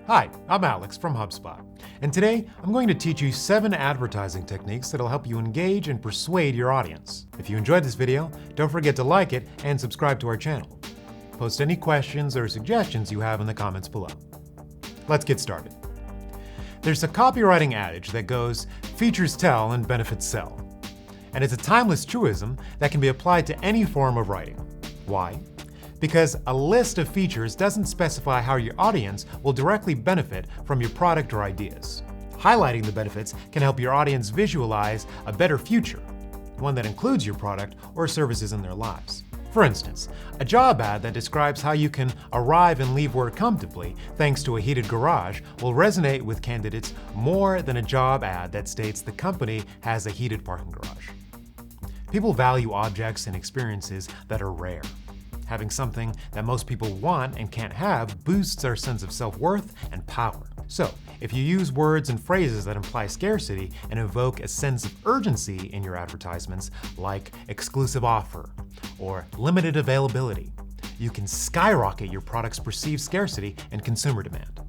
Hi, I'm Alex from HubSpot, and today I'm going to teach you 7 advertising techniques that'll help you engage and persuade your audience. If you enjoyed this video, don't forget to like it and subscribe to our channel. Post any questions or suggestions you have in the comments below. Let's get started. There's a copywriting adage that goes, "Features tell and benefits sell." And it's a timeless truism that can be applied to any form of writing. Why? Because a list of features doesn't specify how your audience will directly benefit from your product or ideas. Highlighting the benefits can help your audience visualize a better future, one that includes your product or services in their lives. For instance, a job ad that describes how you can arrive and leave work comfortably thanks to a heated garage will resonate with candidates more than a job ad that states the company has a heated parking garage. People value objects and experiences that are rare. Having something that most people want and can't have boosts our sense of self-worth and power. So, if you use words and phrases that imply scarcity and evoke a sense of urgency in your advertisements, like exclusive offer or limited availability, you can skyrocket your product's perceived scarcity and consumer demand.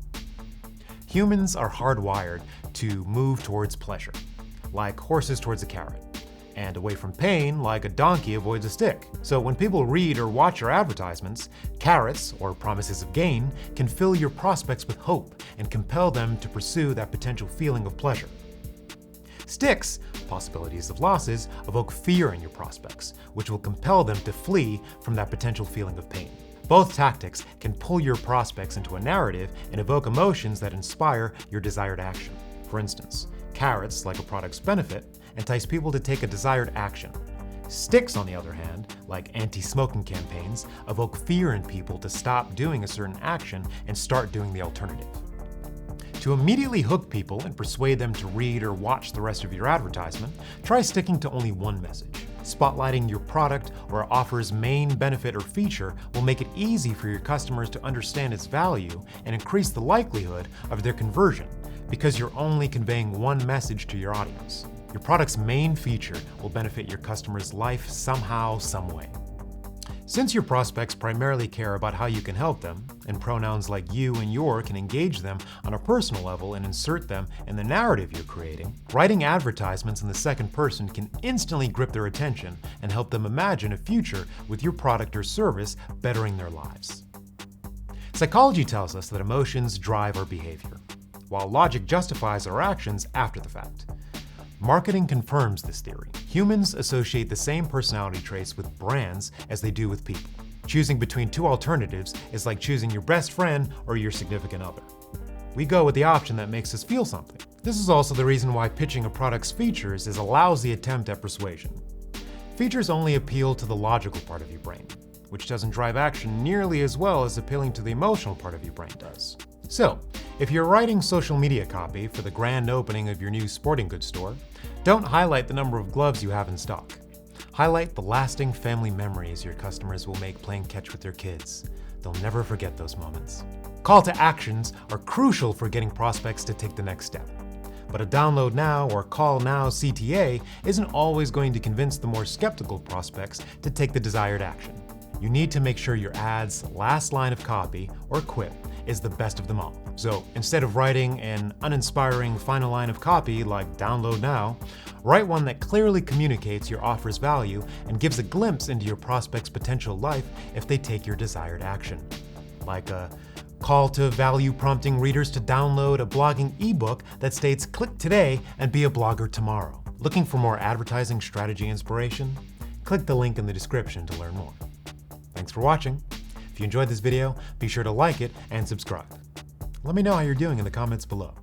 Humans are hardwired to move towards pleasure, like horses towards a carrot, and away from pain like a donkey avoids a stick. So when people read or watch your advertisements, carrots, or promises of gain, can fill your prospects with hope and compel them to pursue that potential feeling of pleasure. Sticks, possibilities of losses, evoke fear in your prospects, which will compel them to flee from that potential feeling of pain. Both tactics can pull your prospects into a narrative and evoke emotions that inspire your desired action. For instance, carrots, like a product's benefit, entice people to take a desired action. Sticks, on the other hand, like anti-smoking campaigns, evoke fear in people to stop doing a certain action and start doing the alternative. To immediately hook people and persuade them to read or watch the rest of your advertisement, try sticking to only one message. Spotlighting your product or offer's main benefit or feature will make it easy for your customers to understand its value and increase the likelihood of their conversion, because you're only conveying one message to your audience. Your product's main feature will benefit your customer's life somehow, some way. Since your prospects primarily care about how you can help them, and pronouns like you and your can engage them on a personal level and insert them in the narrative you're creating, writing advertisements in the second person can instantly grip their attention and help them imagine a future with your product or service bettering their lives. Psychology tells us that emotions drive our behavior, while logic justifies our actions after the fact. Marketing confirms this theory. Humans associate the same personality traits with brands as they do with people. Choosing between two alternatives is like choosing your best friend or your significant other. We go with the option that makes us feel something. This is also the reason why pitching a product's features is a lousy attempt at persuasion. Features only appeal to the logical part of your brain, which doesn't drive action nearly as well as appealing to the emotional part of your brain does. So, if you're writing social media copy for the grand opening of your new sporting goods store, don't highlight the number of gloves you have in stock. Highlight the lasting family memories your customers will make playing catch with their kids. They'll never forget those moments. Call to actions are crucial for getting prospects to take the next step. But a download now or call now CTA isn't always going to convince the more skeptical prospects to take the desired action. You need to make sure your ad's last line of copy, or quip, is the best of them all. So instead of writing an uninspiring final line of copy like download now, write one that clearly communicates your offer's value and gives a glimpse into your prospect's potential life if they take your desired action. Like a call to value prompting readers to download a blogging ebook that states click today and be a blogger tomorrow. Looking for more advertising strategy inspiration? Click the link in the description to learn more. Thanks for watching. If you enjoyed this video, be sure to like it and subscribe. Let me know how you're doing in the comments below.